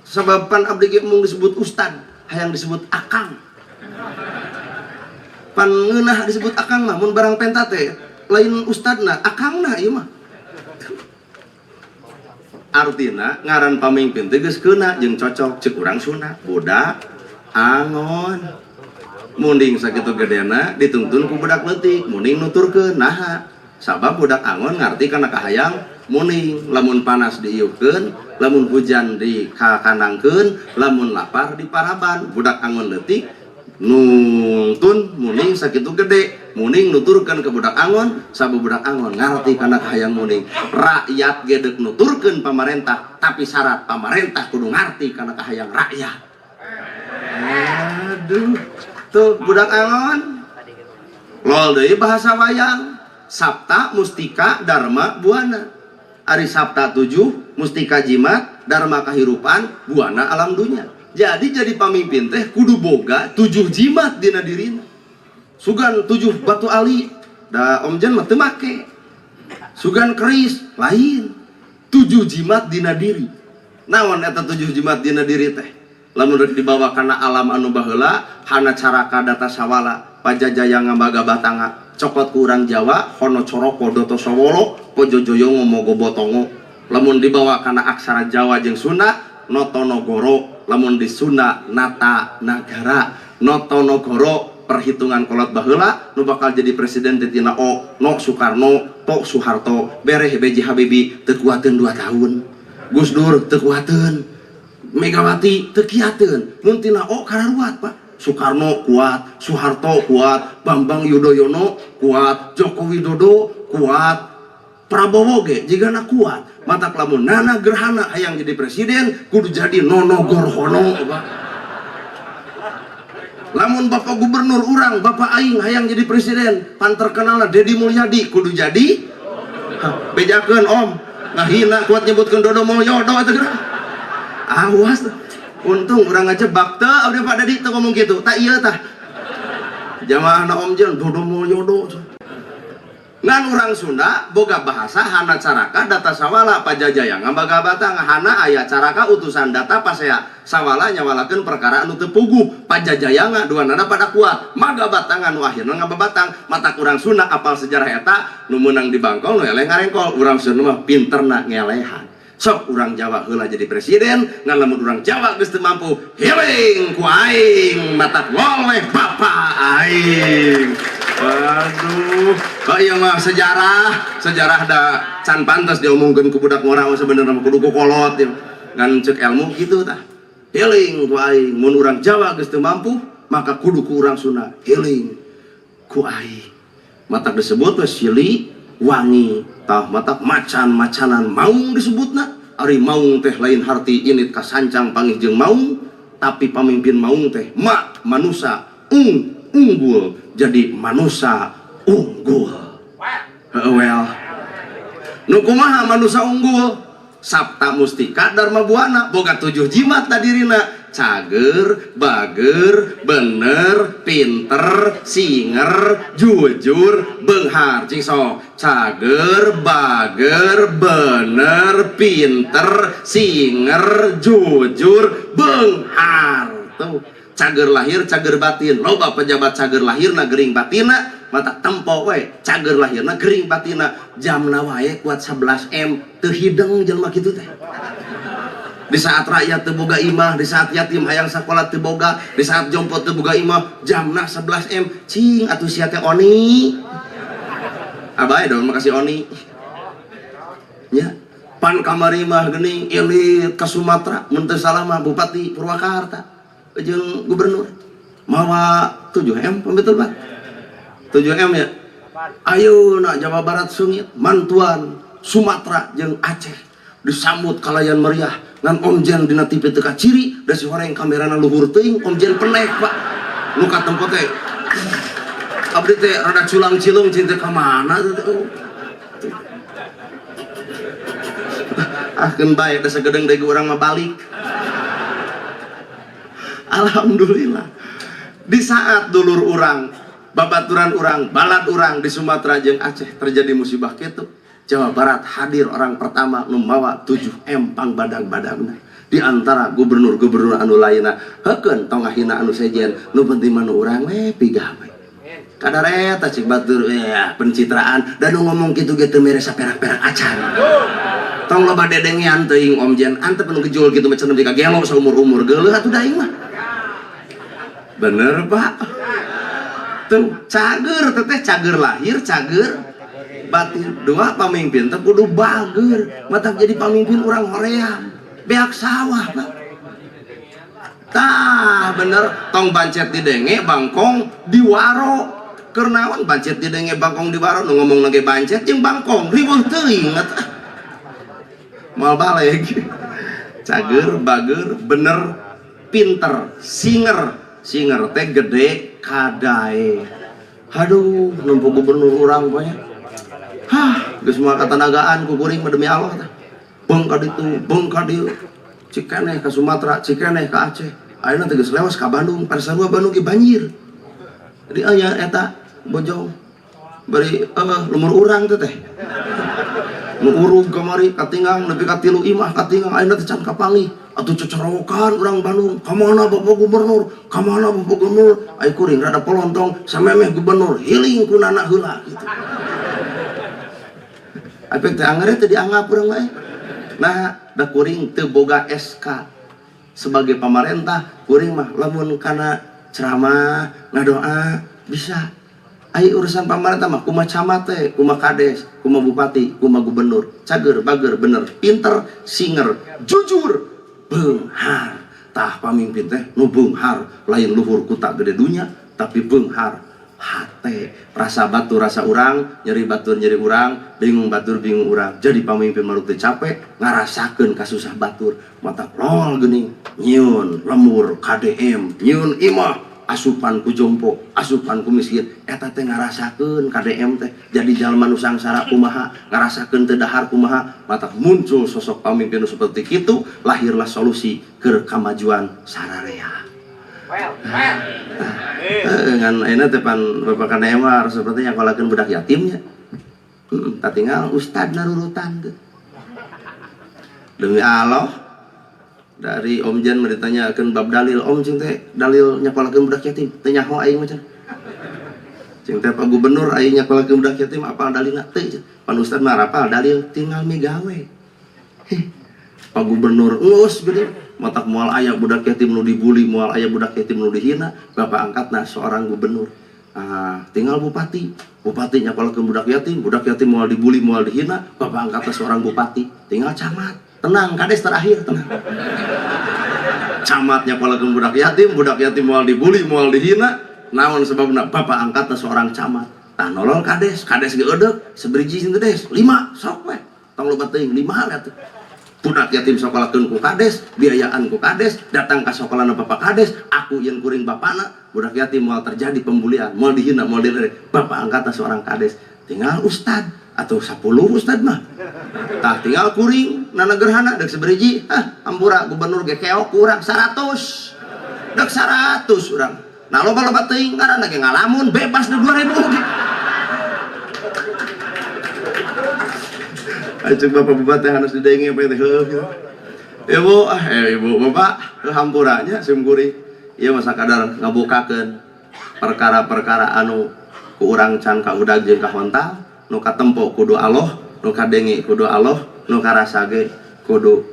Speaker 1: Sabab pan abdi ge mung disebut Ustad, hayang disebut Akang. Pan ngeunah disebut Akang mah mun barang penta teh lain ustadna, akangna ieu mah. Artina ngaran pamimpin teh geus keuna jeung cocok ceuk urang Sunda, budak angon. Munding sakitu gedena dituntun ku budak leutik, munding nuturkeun naha. Sabab budak angon ngarti kana kahayang muning, lamun panas diieukeun, lamun hujan dikakanangkeun, lamun lapar diparaban. Budak angon leutik nuntun muning sakitu gede, muning nuturkeun ke budak angon, sabab budak angon ngarti kana kahayang muning. Rakyat ge deuk nuturkeun pamarentah, tapi syarat pamarentah kudu ngarti kana kahayang rakyat. Aduh, tuh budak angon. Lol deui bahasa wayang. Sapta, Mustika, Dharma, Buana. Ari Sapta 7, Mustika Jimat, Dharma kahirupan, Buana alam dunia. Jadi pamimpin teh kudu boga 7 jimat dina dirina. Sugan 7 batu ali, da Om Jen mah teu make. Sugan keris lain. 7 jimat dina diri. Naon eta 7 jimat dina diri teh? Lamun rek dibawa kana alam anu baheula, hana caraka data sawala, pajajaya ngambaga batanga. Cokot ku urang Jawa, hono coroko doto sawolo, pojojoyo ngomogo botongo. Lamun dibawa kana aksara Jawa jeung Sunda, notonogoro. Lamun di Sunda, nata nagara. Notonogoro perhitungan kolot baheula, nu bakal jadi presiden titina O, no Soekarno, to Soeharto, bereh B.J. Habibie teu kuateun 2 tahun. Gus Dur teu kuateun. Megawati teu kiateun. Mun tina O kararuat, Pak. Soekarno kuat, Soeharto kuat, Bambang Yudhoyono kuat, Joko Widodo kuat, Prabowo ge jigana kuat. Matak lamun Nana Gerhana hayang jadi presiden kudu jadi Nono Gorhono. Lamun Bapak Gubernur urang, Bapak Aing hayang jadi presiden, pan terkenalna Dedi Mulyadi kudu jadi bejakeun Om. Ngahina kuat nyebutkeun Dodo Mulyodo eta geura. Awas. Untung orang ngajebak teh abdi Pak Dedi teh ngomong gitu. Tak ieu tah. Jamaahna Om Jen Dodo Mulyodo. Ngan urang Sunda boga bahasa hana caraka data sawala pajajaya ngambaga batang hana aya caraka utusan data pasea sawala nyawalakeun perkara anu teu puguh pajajaya duanana pada kuat maga batang anu akhirna ngababatang mata urang Sunda apal sejarah eta nu meunang di Bangkong nu eleh ngarengkol urang Sunda mah pinterna ngelehan. Sok urang Jawa heula jadi presiden, ngan lamun urang Jawa geus teu mampu, hiling ku aing matak woleh bapak aing. Waduh, kok ieu mah sejarah da can pantes diomongkeun ku budak ngora sebenarnya kudu ku kolot ya. Ngan ceuk ilmu kitu tah. Hiling ku aing, mun urang Jawa geus teu mampu, maka kudu ku urang Sunda hiling ku aing. Matak disebut we Sili wangi tah matak macan-macanan maung disebutna. Ari maung teh lain harti init kasancang panggih jeung maung, tapi pamimpin maung teh manusia unggul jadi manusia unggul. Well, nu kumaha manusia unggul? Sapta Mustika Dharma Buana boga 7 jimat tadirina. Cager, bager, bener, pinter, singer, jujur, beunghar. Cing sok. Cager, bager, bener, pinter, singer, jujur, beunghar. Tuh, cager lahir, cager batin. Loba pejabat cager lahirna gering batina, mata tempo we. Cager lahirna gering batina. Jamna wae kuat 11 M teu hideng jelema kitu teh. Di saat rakyat teu boga imah, di saat yatim hayang sakola teu boga, di saat jompo teu boga imah, jamna 11 M cing atuh sia teh oni. Abae dong makasih oni. Ya, pan kamari mah geuning elit ka Sumatera, mun teu salah mah Bupati Purwakarta jeung gubernur. Mawa 7 M betul Pak. 7 M ya. Ayeuna Jawa Barat sungit, mantuan Sumatera jeung Aceh disambut kalayan meriah ngan Om Jen dina TV teu kaciri da si horeng kamerana luhur teuing Om Jen penek Pak nu ka tempo teh abdi teh rada culang-cilung cinta ka mana teh keun bae da sagedeng deui urang mah balik Alhamdulillah. Di saat dulur orang, babaturan orang, balad orang di Sumatera jeung Aceh terjadi musibah kitu, Jawa Barat hadir orang pertama nu mawa 7 empang badag-badagna. Di antara gubernur-gubernur anu lainna, heukeun tong ngahina anu sejen, nu penting mah nu urang we pigah we. Kadareta cik batur ya pencitraan dan nu ngomong kitu ge teu mere saperak-perak acan. Tong loba dedengean teuing Om Jen, antep anu gejol kitu mah cenah ka gelo saumur-umur geuleuh atuh daing mah. Bener, Pak. Tuh, cager teteh cager lahir, cager batin. Dua pamimpin teh kudu bager, mata jadi pamimpin orang hoream. Beak sawah, Pak. Tah, bener tong bancet di denge, bangkong di waro. Kernaon bancet di denge, bangkong di waro, nu ngomong lagi bancet jeung bangkong, riweuh teuing eta. Moal baleg. Cager, bager, bener, pinter, singer teh gede kadae. Aduh, nempo gubernur urang banyak. Hah, geus moal katanagaan ku kuring demi Allah tah. Beung ka ditu, beung ka dieu. Cikeneh ka Sumatera, cikeneh ka Aceh. Ayeuna teh geus lewas ka Bandung, parsarua Bandung ge banjir. Jadi aya eta bojong bari lumur urang teh teh. Nu urug kamari katinggang nepi ka 3 imah katinggang ayeuna teh can kapanggih. Atuh cocorokan orang Bandung, kamana Bapak Gubernur, kamana Bapak Gubernur, ai kuring rada polontong, samemeh gubernur, hiling kunana heula gitu. Apek teh angere teh dianggap urang bae. Nah, da kuring teu boga SK sebagai pemerintah, kuring mah lamun kana ceramah, ngadoa bisa. Ai urusan pemerintah mah kumaha camat teh, kumaha kades, kumaha bupati, kumaha gubernur, cager, bager, bener, pinter, singer, jujur. Beunghar tah pamimpin teh nu beunghar lain luhur kuta gede dunya tapi beunghar hate rasa batur rasa urang nyeri batur nyeri urang bingung batur bingung urang jadi pamimpin manuk teh capek ngarasakeun kasusah batur mata lol geuning nyieun lemur KDM nyieun imah asupan ku jompo asupan ku miskin eta teh ngarasakeun KDM teh jadi jalma nu sangsara kumaha ngarasakeun teu dahar kumaha mata muncul sosok pamimpin seperti kitu lahirlah solusi ke kemajuan sararea. Ngan ayeuna teh pan Bapak KDM harus seperti nyakolakeun budak yatimnya. Tak tinggal ustad narurutan teh. Demi Allah dari Om Jan ditanyakeun bab dalil Om cing teh dalil nyakolakeun budak yatim teh nyaho aing mah cenah cing teh Pak Gubernur aing nyakolakeun budak yatim apal dalilna teu pan ustad mah apal dalil tinggal migawe Pak Gubernur ngus geuning matak moal aya budak yatim nu dibuli moal aya budak yatim nu dihina bapak angkatna seorang gubernur tinggal bupati nyakolakeun budak yatim moal dibuli moal dihina bapak angkatna seorang bupati tinggal camat tenang kades terakhir tenang camat nyakolakeun budak yatim moal dibuli moal dihina naon sebabna bapak angkatna seorang camat tah nolol kades ge eudeuh sabriji sinten des 5 sok we tong loba teuing 5 atuh budak yatim sakolakeun ku kades biayaan ku kades datang ka sakolana bapak kades aku yang kuring bapana budak yatim moal terjadi pembulian moal dihina moal dilere bapak angkatna seorang kades tinggal ustad atau 10 ustad mah tah tinggal kuring nana gerhana dek seberiji ampura gubernur ge keok kurang 100 dek 100 urang nah loba-loba teuing karana ge ngalamun bebas nu 2000 ge ajeng bapak bupati harus didenge apa teh heuh gitu ibu bapak hampuranya sim kuring ieu mah sakadar ngabukakeun perkara-perkara anu ku urang can kaudag jeung kahontal nu katempo kudu Allah nu kadenge kudu Allah nu karasage kudu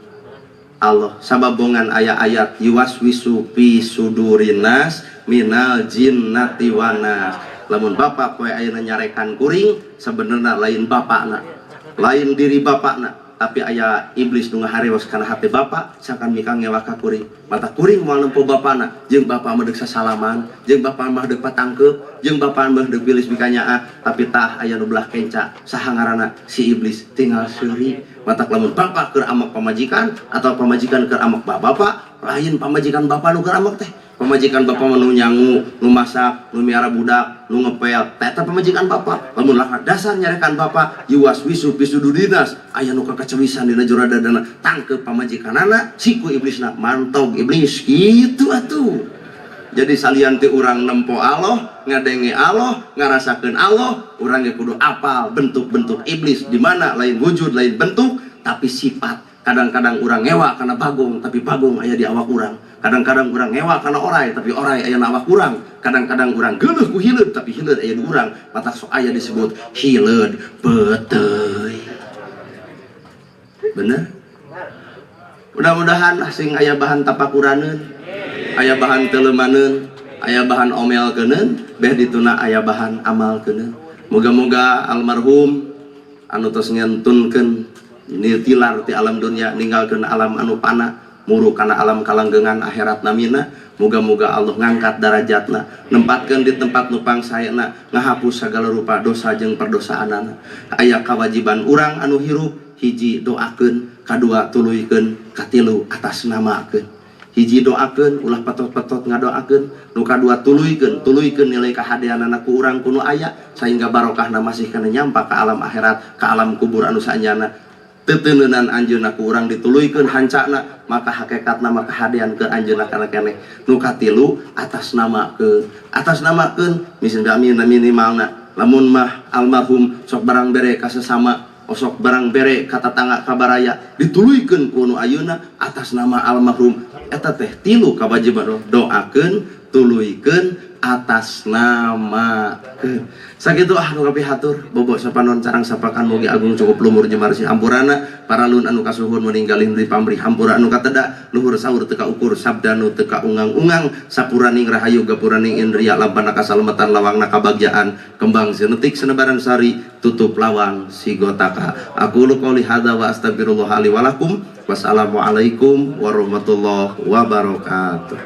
Speaker 1: Allah sababongan ayat-ayat yuwaswisu fi sudurinas minal jinnati wanas lamun bapak poe ayeuna nyarekan kuring sebenarnya lain bapakna lain diri bapakna tapi aya iblis nu ngaharewas kana hate bapak sakan mikang ngewah ka kuring mata kuring moal nempo bapana jeung bapak mah deuk sasalaman jeung bapak mah deuk patangkeup jeung bapak mah deuk bilis mikanya tapi tah aya nu belah kenca saha ngaranna si iblis tinggal seuri mata lamun bapak keur amak pamajikan atau pamajikan keur amak bapak lain pamajikan bapak nu keur amak teh
Speaker 3: pamajikan bapak nu nyangu, nu masak, nu miara budak, nu ngepel, eta pamajikan bapak. Lamun lah dasar nyarekan bapak, yuwas wisu pisudu dinas, aya nu kakacewisan dina jero dadana, tangkep pamajikanana, siku iblisna mantog iblis kitu atuh. Jadi salian teh urang nempo Allah, ngadenge Allah, ngarasakeun Allah, urang ge kudu apal bentuk-bentuk iblis di mana lain wujud, lain bentuk, tapi sifat. Kadang-kadang urang ngewa karena bagong, tapi bagong aya di awak urang. Kadang-kadang urang ngewa karena orai, tapi orai aya di awak urang. Kadang-kadang urang geuleuh ku hileud, tapi hileud aya di urang. Matak sok aya disebut hileud peuteuy. Bener? Mudah-mudahan sing aya bahan tapakuraneun, aya bahan telemaneun, aya bahan omelkeuneun, beh dituna aya bahan amalkeuneun. Moga-moga almarhum anu tos ngentunkeun tilar ti alam dunia ninggalkeun alam anu pana muru kana alam kalanggengan akhirat namina. Moga-moga Allah ngangkat darajatna, nempatkeun di tempat nu pangsaena, ngahapus segala rupa dosa jeung perdosaanana. Aya kewajiban urang anu hirup, hiji doakeun, kadua tuluykeun, katilu atas namakeun. Hiji doakeun ulah petot-petot ngadoakeun, nu kadua tuluykeun nilai kahadeanana ku urang kuno aya sehingga barokahna masih kana nyampa ka alam akhirat, ka alam kubur anu saenyana. Teteneunan anjeunna ku urang dituluykeun hancana, maka hakikatna maka hadean ke anjeunna kana keneh. Nu katilu atas namakeun misalnya minimalna lamun mah almarhum sok barang bere ka sesama, sok barang bere ka tetangga kabaraya dituluykeun ku nu ayeuna atas nama almarhum. Eta teh tilu kawajiban doakeun, tuluykeun atas nama sakitu nu kapihatur bobo sapanon carang sapakan mugi agung cukup lumur jemarsi hampurana paralun anu kasuhun meninggalin di pamrih hampura anu kateda luhur sahur teka ukur sabda nu teka ungang-ungang sapuraning rahayu gapuraning indria lampana kasalamatan lawangna kabagjaan kembang sinetik senebaran sari tutup lawang sigotaka. Aku lu qouli hadza wa astagfirullah li wa lakum. Wassalamualaikum warahmatullahi wabarakatuh.